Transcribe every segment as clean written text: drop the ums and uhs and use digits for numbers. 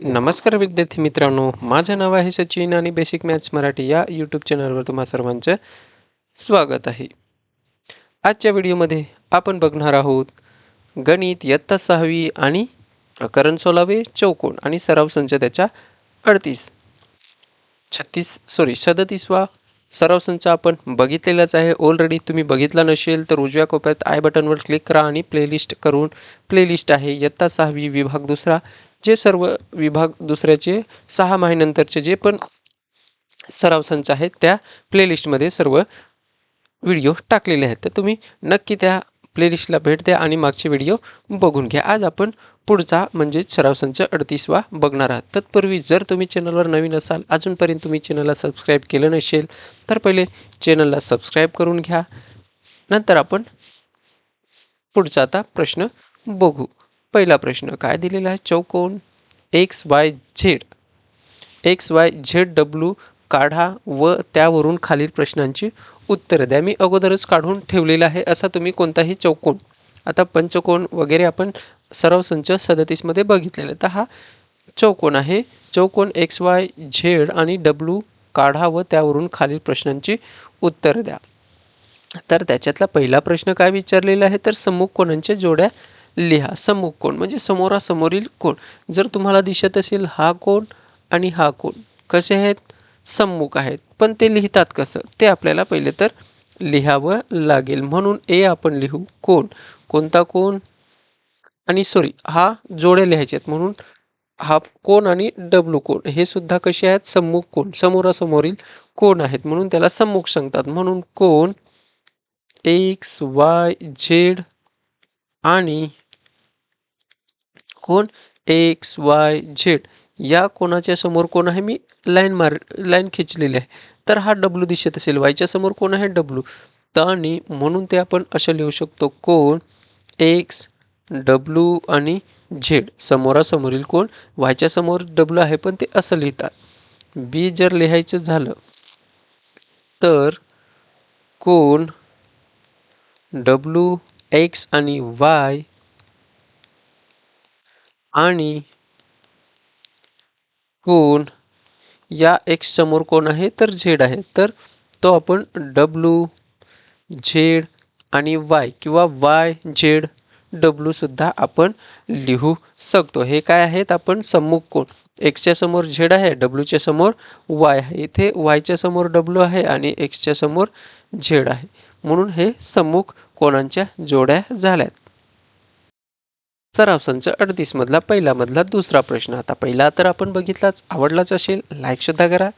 नमस्कार विद्यार्थी मित्रांनो, माझे नाव आहे सचिन आणि बेसिक मॅथ्स मराठी या यूट्यूब चॅनलवर तुम्हा सर्वांचं स्वागत आहे. आजच्या व्हिडिओमध्ये आपण बघणार आहोत गणित इयत्ता 6वी आणि प्रकरण 16वे चौकोन आणि सराव संच त्याच्या 37वा सराव संच आपण बघितलेलाच आहे. ऑलरेडी तुम्ही बघितला नसेल तर उजव्या कोपऱ्यात आय बटनवर क्लिक करा आणि प्लेलिस्ट आहे इयत्ता 6वी विभाग दुसरा, जे सर्व विभाग दुसऱ्याचे 6 महिन्यानंतरचे जे पण सराव संच आहेत त्या प्लेलिस्टमध्ये सर्व व्हिडिओ टाकलेले आहेत. तर तुम्ही नक्की त्या प्लेलिस्टला भेट द्या आणि मागचे व्हिडिओ बघून घ्या. आज आपण पुढचा म्हणजेच सराव संच 38वा बघणार आहात. तत्पूर्वी जर तुम्ही चॅनलवर नवीन असाल, अजूनपर्यंत तुम्ही चॅनलला सबस्क्राईब केलं नसेल तर पहिले चॅनलला सबस्क्राईब करून घ्या. नंतर आपण पुढचा आता प्रश्न बघू. पहिला प्रश्न काय दिलेला आहे? चौकोन XYZ काढा व त्यावरून खालील प्रश्नांची उत्तरं द्या. मी अगोदरच काढून ठेवलेला आहे असा तुम्ही कोणताही चौकोन, आता पंचकोन वगैरे आपण सराव संच 37मध्ये बघितलेला, तर हा चौकोन आहे. चौकोन XYZ आणि W काढा व त्यावरून खालील प्रश्नांची उत्तरं द्या. तर त्याच्यातला पहिला प्रश्न काय विचारलेला आहे, तर सम्मुख कोणांच्या जोड्या लिहा. सम्मुख कोण म्हणजे समोरासमोरील कोण. जर तुम्हाला दिसत असेल हा कोण आणि हा कोण कसे आहेत, सम्मुख आहेत, पण ते लिहितात कसं ते आपल्याला पहिले तर लिहावं लागेल. म्हणून ए आपण लिहू कोण, कोणता कोण, आणि हा जोड्या लिहायचे आहेत म्हणून हा कोण आणि डब्ल्यू कोण हे सुद्धा कसे आहेत, सम्मुख कोण, समोरासमोरील कोण आहेत म्हणून त्याला सम्मुख सांगतात. म्हणून कोण XYZ आणि कोण XYZ या कोणाच्या समोर कोण आहे, मी लाईन खिचलेली आहे. तर हा डब्ल्यू दिसत असेल, वायच्या समोर कोण आहे, डब्ल्यू. आणि म्हणून ते आपण असं लिहू शकतो कोण XW आणि Z. समोरासमोरील कोण, वायच्या समोर डब्ल्यू आहे पण ते असं लिहितात. बी जर लिहायचं झालं तर कोण WX आणि Y आणि कोण या X समोर कोण आहे, तर Z आहे, तर तो आपण WZ आणि Y किंवा YZW सुद्धा आपण लिहू शकतो. हे काय आहेत, आपण सम्मुख कोण. Xच्या समोर Z आहे, Wच्या समोर Y आहे, इथे Yच्या समोर W आहे आणि Xच्या समोर Z आहे, म्हणून हे सम्मुख कोणांच्या जोड्या झाल्यात. सराव संच 38 मधला दुसरा प्रश्न. आता पहिला तर आपण बघितलाच, आवडलाच असेल, लाईक सुद्धा करा,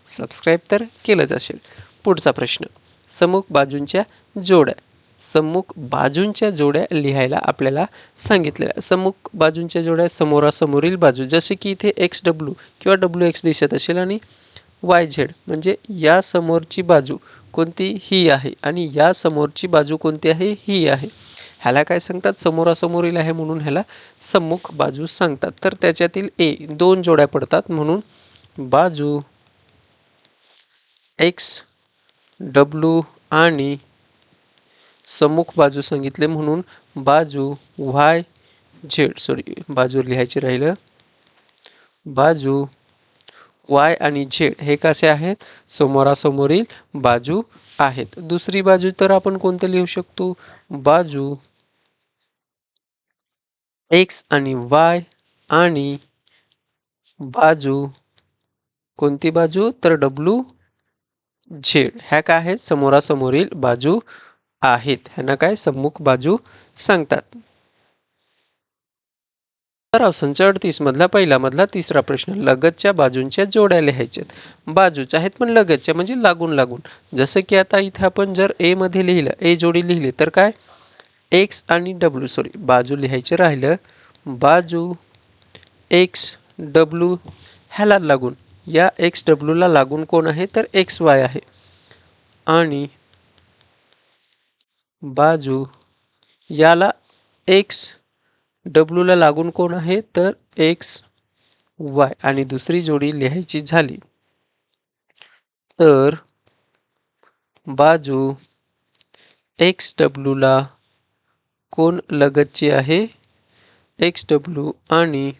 सबस्क्राईब तर केलंच असेल. पुढचा प्रश्न, सम्मुख बाजूंच्या जोड्या. सम्मुख बाजूंच्या जोड्या लिहायला आपल्याला सांगितलेल्या. सम्मुख बाजूंच्या जोड्या समोरासमोरील बाजू, जसे की इथे XW किंवा WX दिसत असेल आणि YZ म्हणजे या समोरची बाजू कोणती, ही आहे, आणि या समोरची बाजू कोणती आहे, ही आहे. ह्याला काय सांगतात, समोरासमोरील आहे म्हणून ह्याला सम्मुख बाजू सांगतात. तर त्याच्यातील दोन जोड्या पडतात म्हणून बाजू XW आणि सम्मुख बाजू सांगितले म्हणून बाजू बाजू लिहायची राहिलं, बाजू Y आणि Z हे कसे आहेत, समोरासमोरील बाजू आहेत. दुसरी बाजू तर आपण कोणतं लिहू शकतो, बाजू X आणि Y आणि बाजू कोणती बाजू, तर WZ. ह्या काय आहेत, समोरासमोरील बाजू आहेत, ह्यांना काय सम्मुख बाजू सांगतात. सराव संच 38 मधला तिसरा प्रश्न, लगतच्या बाजूंच्या जोड्या लिहायच्यात. बाजूच आहेत पण लगतच्या म्हणजे लागून लागून. जसं की आता इथे आपण जर ए मध्ये लिहिलं, ए जोडी लिहिली तर काय, X आणि W बाजू लिहायचे राहिलं, बाजू XW ह्याला लागून, या XW ला लागून कोण आहे, तर XY आहे, आणि बाजू याला XW ला लागून कोण आहे, तर XY, आणि दुसरी जोडी लिहायची झाली तर बाजू XW ला कोण लगतची आहे, XW आणि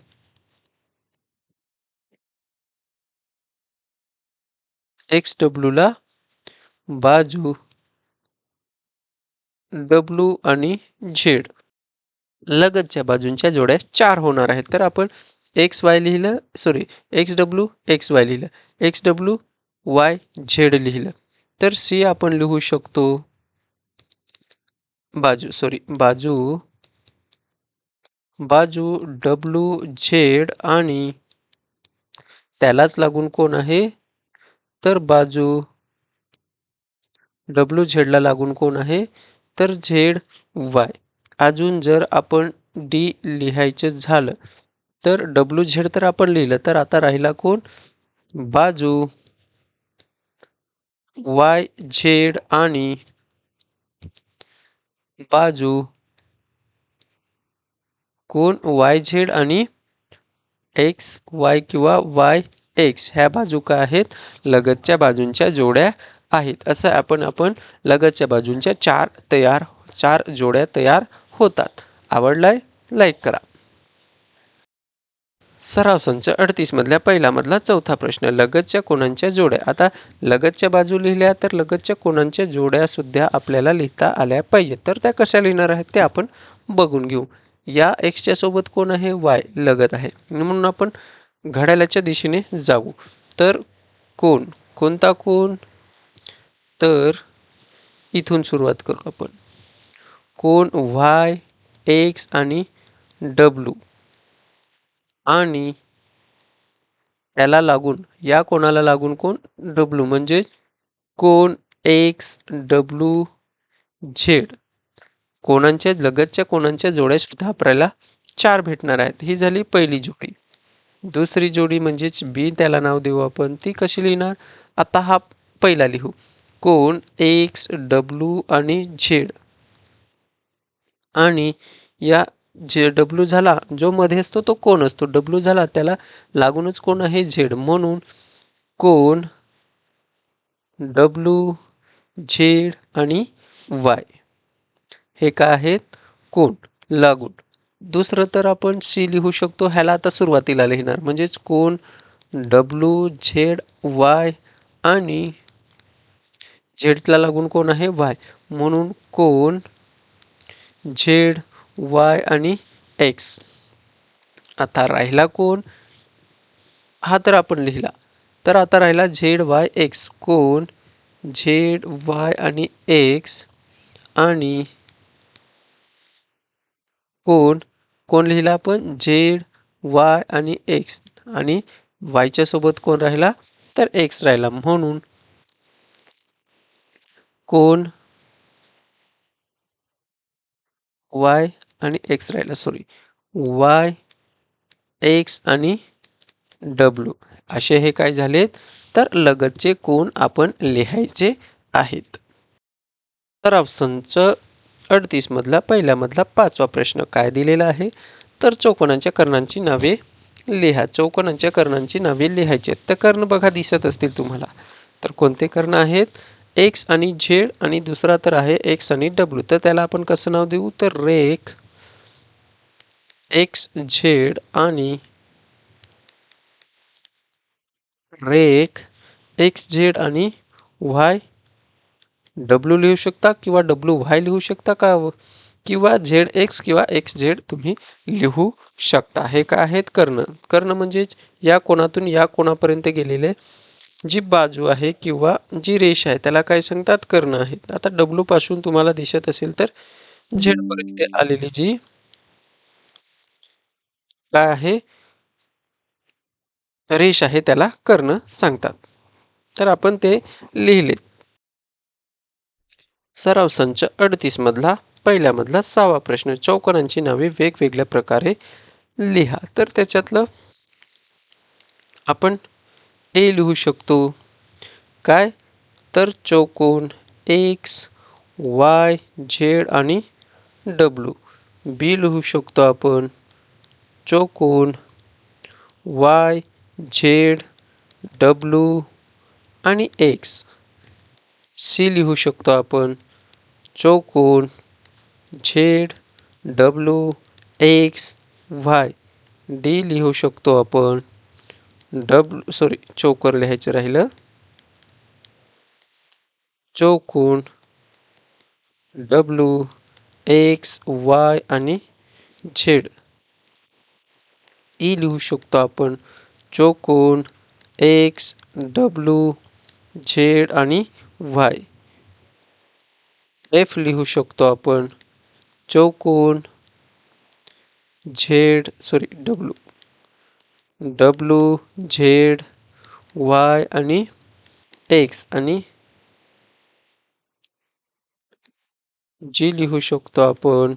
एक्स डब्ल्यूला बाजू डब्ल्यू आणि झेड लगतच्या बाजूंच्या जोड्या 4 होणार आहेत. तर आपण एक्स वाय लिहिलं, sorry x W x Y लिहिलं, एक्स डब्ल्यू वाय झेड लिहिलं. तर सी आपण लिहू शकतो बाजू डब्ल्यू झेड आणि त्यालाच लागून कोण आहे, तर बाजू डब्ल्यू झेडला लागून कोण आहे, तर झेड वाय. अजून जर आपण डी लिहायचं झालं तर डब्ल्यू झेड तर आपण लिहिलं, तर आता राहिला कोण, बाजू वाय झेड आणि बाजू कोण वाय झेड आणि एक्स वाय किंवा वाय एक्स ह्या बाजू काय आहेत, लगतच्या बाजूंच्या जोड्या आहेत. असं आपण लगतच्या बाजूंच्या चार जोड्या तयार होतात. आवडलाय? लाईक करा. सराव संच 38 मधल्या पहिला मधला चौथा प्रश्न, लगतच्या कोणांच्या जोड्या. आता लगतच्या बाजू लिहिल्या तर लगतच्या कोणांच्या जोड्या सुद्धा आपल्याला लिहिता आल्या पाहिजेत. तर त्या कशा लिहिणार आहेत ते आपण बघून घेऊ. या एक्सच्या सोबत कोण आहे, वाय लगत आहे, म्हणून आपण घड्याळाच्या दिशेने जाऊ. तर कोणता कोण, तर इथून सुरुवात करू आपण. कोण वाय एक्स आणि डब्ल्यू आणि त्याला लागून या कोणाला लागून कोण, डब्ल्यू म्हणजे कोण एक्स डब्ल्यू झेड कोणांच्या लगतच्या कोणांच्या जोड्या सुद्धा आपल्याला 4 भेटणार आहेत. ही झाली पहिली जोडी. दुसरी जोडी म्हणजेच बी, त्याला नाव देऊ आपण. ती कशी लिहिणार, आता हा पहिला लिहू, कोण एक्स डब्ल्यू आणि झेड आणि या जे डब्ल्यू झाला जो मध्ये असतो तो कोण असतो, डब्ल्यू झाला त्याला लागूनच कोण आहे, झेड, म्हणून कोण डब्ल्यू झेड आणि वाय हे काय आहेत, कोण लागून. दुसरं तर आपण सी लिहू शकतो, ह्याला आता सुरुवातीला लिहिणार, म्हणजेच कोण डब्ल्यू झेड वाय आणि झेडला लागून कोण आहे, वाय, म्हणून कोण झेड वाय आणि एक्स. आता राहिला कोण, हा तर आपण लिहिला, तर आता राहिला झेड वाय एक्स. कोण झेड वाय आणि एक्स आणि कोण लिहिला आपण, झेड वाय आणि एक्स आणि वायच्या सोबत कोण राहिला, तर एक्स राहिला, म्हणून कोण वाय आणि एक्स राहिला, सॉरी वाय एक्स आणि डब्ल्यू असे हे काय झालेत, तर लगतचे कोण आपण लिहायचे आहेत. तर संच 38 मधला पहिल्यामधला 5वा प्रश्न काय दिलेला आहे, तर चौकोनांच्या कर्णांची नावे लिहा. चौकोनांच्या कर्णांची नावे लिहायची आहेत. तर कर्ण बघा दिसत असतील तुम्हाला. तर कोणते कर्ण आहेत, एक्स आणि झेड आणि दुसरा तर आहे एक्स आणि डब्ल्यू. तर त्याला आपण कसं नाव देऊ, तर रेख एक्स झेड आणि रेख एक्स झेड आणि वाय डब्ल्यू लिहू शकता किंवा डब्ल्यू वाय लिहू शकता का, किंवा झेड एक्स किंवा एक्स झेड तुम्ही लिहू शकता. हे काय आहेत, कर्ण. कर्ण म्हणजेच या कोणातून या कोणापर्यंत गेलेले जी बाजू आहे किंवा जी रेष आहे त्याला काय सांगतात, कर्ण आहेत. आता डब्ल्यू पासून तुम्हाला दिसत असेल तर झेड पर्यंत आलेली जी काय आहे रेष आहे त्याला कर्ण सांगतात. तर आपण ते लिहिले. सराव संच 38 मधला पहिल्यामधला 6वा प्रश्न, चौकोनांची नावे वेगवेगळ्या प्रकारे लिहा. तर त्याच्यातलं आपण ए लिहू शकतो, काय, तर चौकोन एक्स वाय झेड आणि डब्ल्यू. बी लिहू शकतो आपण चौकोन वाय झेड डब्ल्यू आणि एक्स. सी लिहू शकतो आपण चौकोन Z W x Y. D लिहू शकतो आपण चौकोर लिहायचं राहिलं, चौकोन डब्ल्यू एक्स वाय आणि झेड. ई लिहू शकतो आपण चौकोन एक्स डब्ल्यू झेड आणि वाय. एफ लिहू शकतो आपण चौकोन डब्ल्यू झेड वाय आणि एक्स. आणि जी लिहू शकतो आपण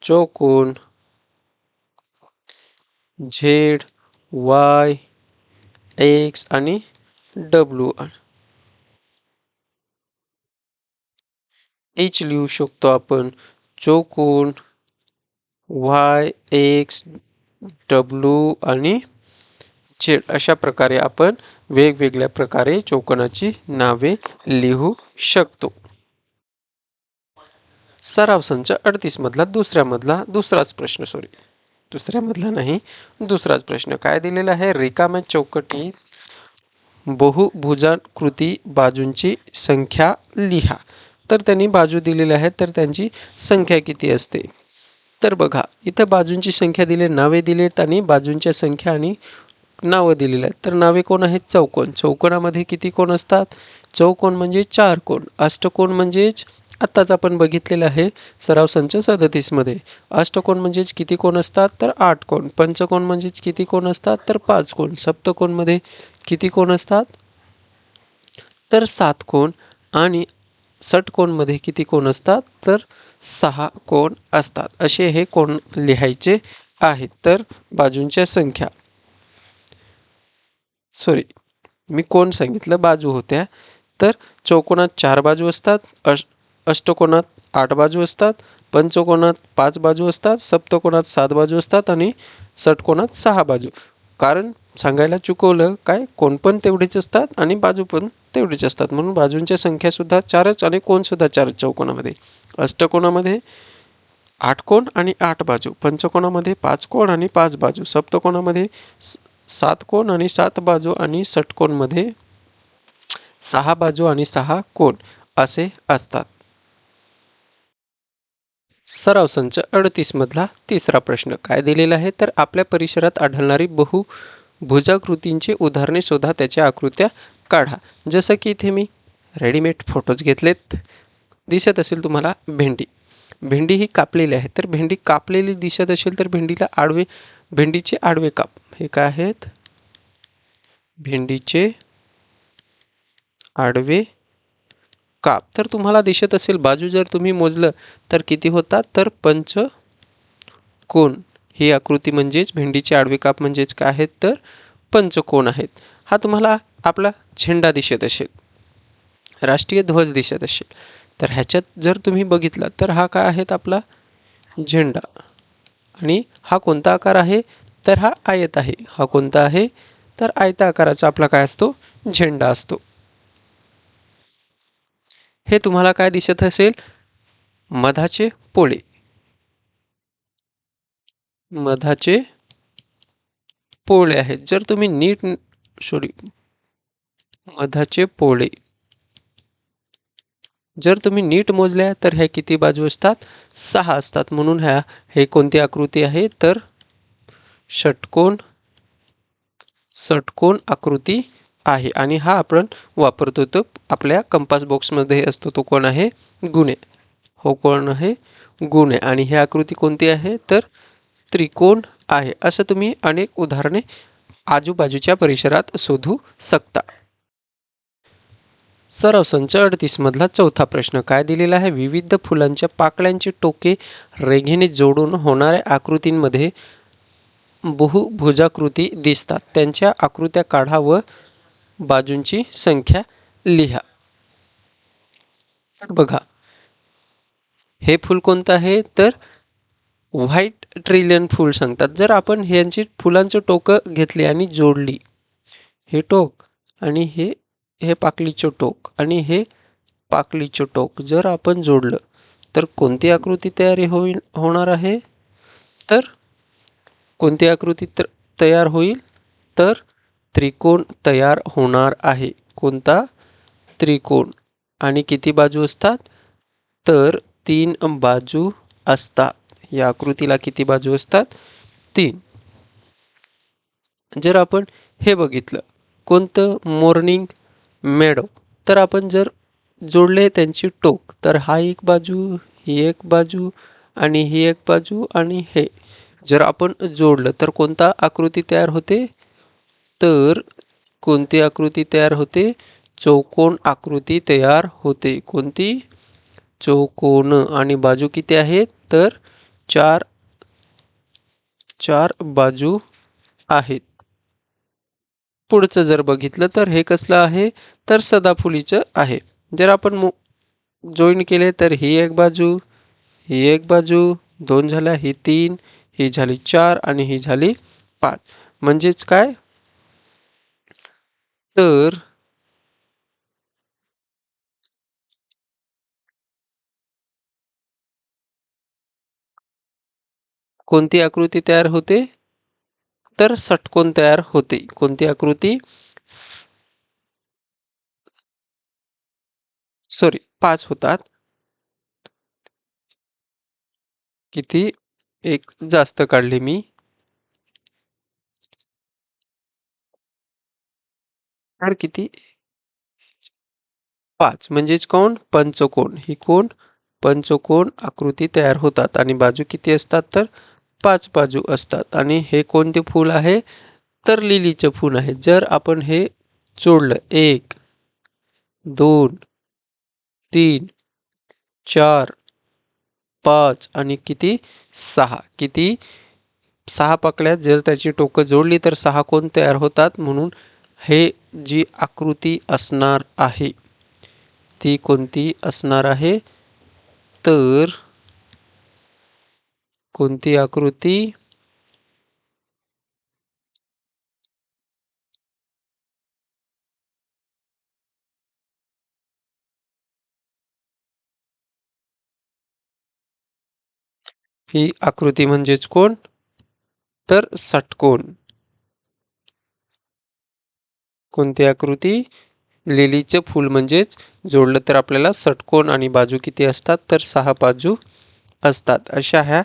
चौकोन झेड वाय एक्स आणि डब्ल्यू. एच लिहू शकतो आपण चौकोन वाय एक्स डब्ल्यू आणि झेड. अशा प्रकारे आपण वेगवेगळ्या प्रकारे चौकोनाची नावे लिहू शकतो. सराव संच 38 मधला दुसराच प्रश्न काय दिलेला आहे. रिकाम्या चौकटीत बहुभुजाकृती बाजूंची संख्या लिहा. तर त्यांनी बाजू दिलेल्या आहेत, तर त्यांची संख्या किती असते. तर बघा इथं बाजूंची संख्या दिली, नावे दिलेत आणि बाजूंच्या संख्या आणि नावं दिलेली आहेत. तर नावे कोण आहेत. चौकोन. चौकोनामध्ये किती कोण असतात. चौकोन म्हणजे 4 कोण. अष्टकोन म्हणजेच आत्ताच आपण बघितलेलं आहे सराव संच 37 मध्ये. अष्टकोन म्हणजेच किती कोण असतात. तर 8 कोण. पंचकोन म्हणजेच किती कोण असतात. तर 5 कोण. सप्तकोन मध्ये किती कोण असतात. तर 7 कोण. आणि षटकोन मध्ये किती कोण असतात. तर 6 कोण असतात. असे हे कोण लिहायचे आहेत. तर बाजूंच्या संख्या मी कोण सांगितलं, बाजू होत्या. तर चौकोनात 4 बाजू असतात. अष्टकोनात 8 बाजू असतात. पंचकोनात 5 बाजू असतात. सप्तकोनात 7 बाजू असतात आणि षटकोनात 6 बाजू. कारण सांगायला चुकवलं काय, कोण पण तेवढेच असतात आणि बाजू पण तेवढेच असतात. म्हणून बाजूंच्या संख्या सुद्धा 4च आणि कोण सुद्धा 4च. चौकोनामध्ये अष्टकोनामध्ये 8 कोण आणि 8 बाजू. पंचकोनामध्ये 5 कोण आणि 5 बाजू. सप्तकोनामध्ये 7 कोण आणि 7 बाजू आणि षटकोनमध्ये 6 बाजू आणि 6 कोण असे असतात. सराव संच 38 मधला तिसरा प्रश्न काय दिलेला आहे. तर आपल्या परिसरात आढळणारी बहुभुजाकृतींची उदाहरणे शोधा, त्याच्या आकृत्या काढा. जसं की इथे मी रेडीमेड फोटोज घेतलेत. दिसत असेल तुम्हाला भेंडी ही कापलेली आहे. तर भेंडी कापलेली दिसत असेल तर भेंडीचे आडवे काप हे काय आहेत. भेंडीचे आडवे काप. तर तुम्हाला दिसत असेल बाजू जर तुम्ही मोजलं तर किती होतात. तर 5 ही आकृती म्हणजेच भेंडीचे आडवे काप म्हणजेच काय आहेत. तर 5 आहेत. हा तुम्हाला आपला झेंडा दिसत असेल, राष्ट्रीय ध्वज दिसत असेल. तर ह्याच्यात जर तुम्ही बघितलं तर हा काय आहेत आपला झेंडा. आणि हा कोणता आकार आहे. तर हा आयत आहे. हा कोणता आहे. तर आयता आकाराचा आपला काय असतो झेंडा असतो. हे तुम्हाला काय दिसत असेल. मधाचे पोळे आहेत. जर तुम्ही मधाचे पोळे जर तुम्ही नीट मोजल्या तर ह्या किती बाजू असतात. 6 असतात. म्हणून हे कोणती आकृती आहे. तर षटकोन आकृती आहे. आणि हा आपण वापरतो तो आपल्या कंपास बॉक्समध्ये असतो. तो कोण आहे गुणे. हो कोण आहे गुणे. आणि ही आकृती कोणती आहे. तर त्रिकोण आहे. असं तुम्ही अनेक उदाहरणे आजूबाजूच्या परिसरात शोधू शकता. सराव संच 38 मधला चौथा प्रश्न काय दिलेला आहे. विविध फुलांच्या पाकळ्यांची टोके रेघेने जोडून होणाऱ्या आकृतींमध्ये बहुभुजाकृती दिसतात. त्यांच्या आकृत्या काढा व बाजूंची संख्या लिहा. तर बघा हे फूल कोणतं आहे. तर व्हाईट ट्रिलियन फूल सांगतात. जर आपण ह्यांची फुलांचं टोकं घेतली आणि जोडली, हे टोक आणि हे पाकळीचं टोक आणि हे पाकळीचं टोक जर आपण जोडलं तर कोणती आकृती होणार आहे. तर कोणती आकृती तयार होईल. तर त्रिकोण तयार होणार आहे. कोणता त्रिकोण. आणि किती बाजू असतात? तर 3 बाजू असतात. या आकृतीला किती बाजू असतात? 3. जर आपण हे बघितलं, कोणतं? मॉर्निंग मेडो. तर आपण जर जोडले त्यांची टोक, तर हा एक बाजू, ही एक बाजू आणि ही एक बाजू आणि हे जर आपण जोडलं तर कोणता आकृती तयार होते? तर कोणती आकृती तयार होते? चौकोन आकृती तयार होते. कोणती? चौकोन. आणि बाजू किती आहेत? तर 4 4 बाजू आहेत. पुढचं जर बघितलं तर हे कसलं आहे? तर सदाफुलीचं आहे. जर आपण जॉईन केले तर ही एक बाजू, ही एक बाजू, 2 झाल्या, ही 3, ही झाली 4 आणि ही झाली 5. म्हणजेच काय? तर कोणती आकृती तयार होते? तर षटकोन तयार होते. कोणती आकृती? सॉरी, 5 होतात. किती? एक जास्त काढली मी. तर किती? 5 म्हणजेच कोण? पंचकोन. ही कोण? पंचकोन आकृती तयार होतात आणि बाजू किती असतात? तर 5 बाजू असतात. आणि हे कोणते फूल आहे? तर लिलीचं फूल आहे. जर आपण हे जोडलं 1, 2, 3, 4, 5 आणि किती? 6. किती? 6 पाकळ्या जर त्याची टोकं जोडली तर 6 कोण तयार होतात. म्हणून हे जी आकृती असणार आहे ती कोणती असणार आहे? तर कोणती आकृती? ही आकृती म्हणजेच कोण? तर षटकोन. कोणती आकृती? लिलीचं फूल. म्हणजेच जोडलं तर आपल्याला षटकोन आणि बाजू किती असतात? तर 6 बाजू असतात. अशा ह्या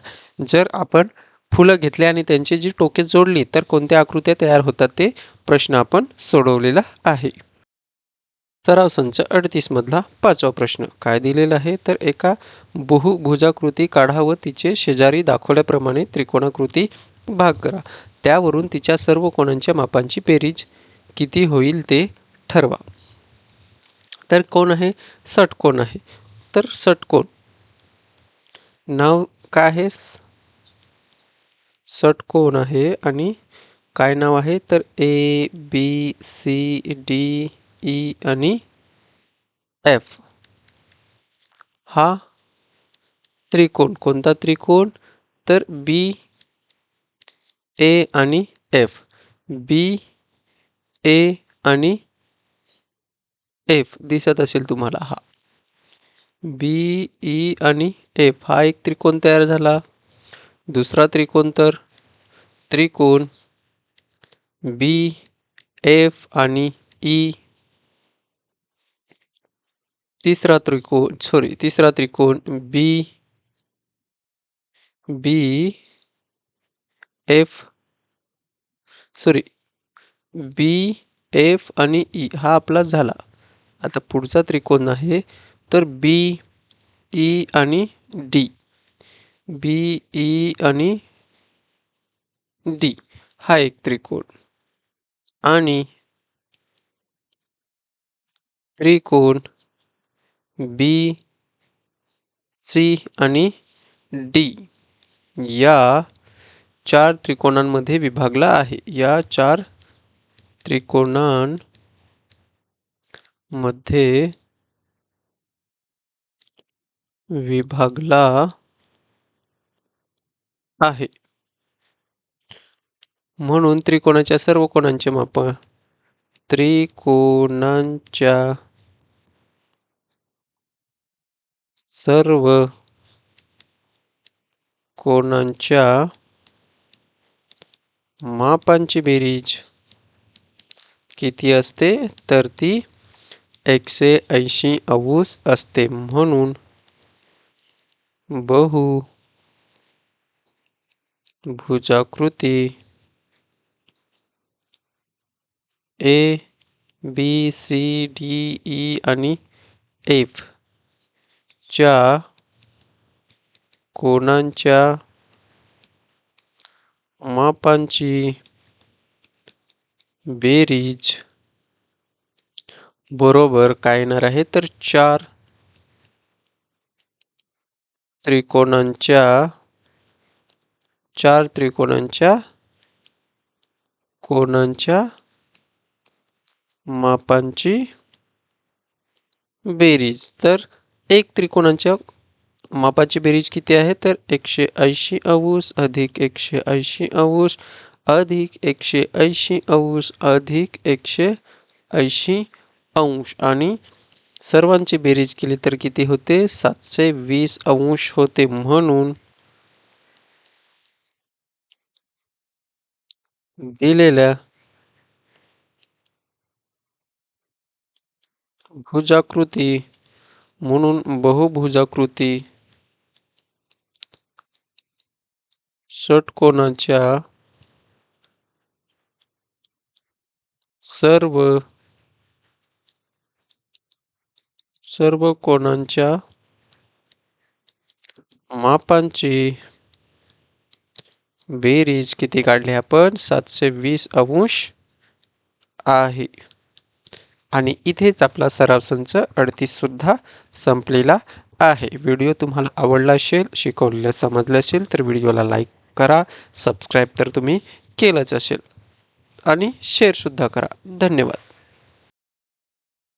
जर आपण फुलं घेतली आणि त्यांची जी टोके जोडली तर कोणत्या आकृत्या तयार होतात ते प्रश्न आपण सोडवलेला आहे. सराव संच 38 मधला 5वा प्रश्न काय दिलेला आहे? तर एका बहुभुजाकृती काढा व तिचे शेजारी दाखवल्याप्रमाणे त्रिकोणाकृती भाग करा. त्यावरून तिच्या सर्व कोणांच्या मापांची बेरीज किती होईल ते ठरवा. तर कोण आहे? षटकोन आहे. तर षटकोन नाव काय आहे? षटकोन आहे आणि काय नाव आहे? तर A B C D E आणि एफ. हा त्रिकोण. कोणता त्रिकोण? तर बी ए आणि एफ. बी ए आणि एफ दिसत असेल तुम्हाला. हा बी ई आणि एफ हा एक त्रिकोण तयार झाला. दुसरा त्रिकोण तर त्रिकोण बी एफ आणि ई. तिसरा त्रिकोण बी बी एफ सॉरी बी एफ आणि ई हा आपला झाला. आता पुढचा त्रिकोण आहे तर बी ई आणि डी. बी ई आणि डी हा एक त्रिकोण. आणि त्रिकोण बी सी आणि डी या 4 त्रिकोणांमध्ये विभागला आहे. या 4 त्रिकोणांमध्ये विभागला आहे. म्हणून त्रिकोणाच्या सर्व कोणांचे माप? त्रिकोणांच्या सर्व कोणांच्या मापांची बेरीज किती असते? तर ती 180 अंश असते. म्हणून बहुभुजाकृती A B C D E आणि एफ च्या कोनांच्या मापांची बेरीज बरोबर काय येणार आहे, तर चार त्रिकोणांच्या कोनांच्या मापांची बेरीज. तर एक त्रिकोणांच्या मापाची बेरीज किती आहे, तर 180 अंश अधिक 180 अंश अधिक 180 अंश अधिक 180 अंश आणि सर्वांची बेरीज केली तर किती होते, 720 अंश होते. म्हणून दिलेल्या बहुभुजाकृती षटकोनाच्या सर्व कोनांच्या मापांची बेरीज किती काढली आपण, 720 अंश आहे. आणि इथेच आपला सराव संच 38 सुद्धा संपलेला आहे. व्हिडिओ तुम्हाला आवडला असेल, शिकवलेलं समजलं असेल तर व्हिडिओला लाईक करा. सबस्क्राईब तर तुम्ही केलंच असेल आणि शेअर सुद्धा करा. धन्यवाद.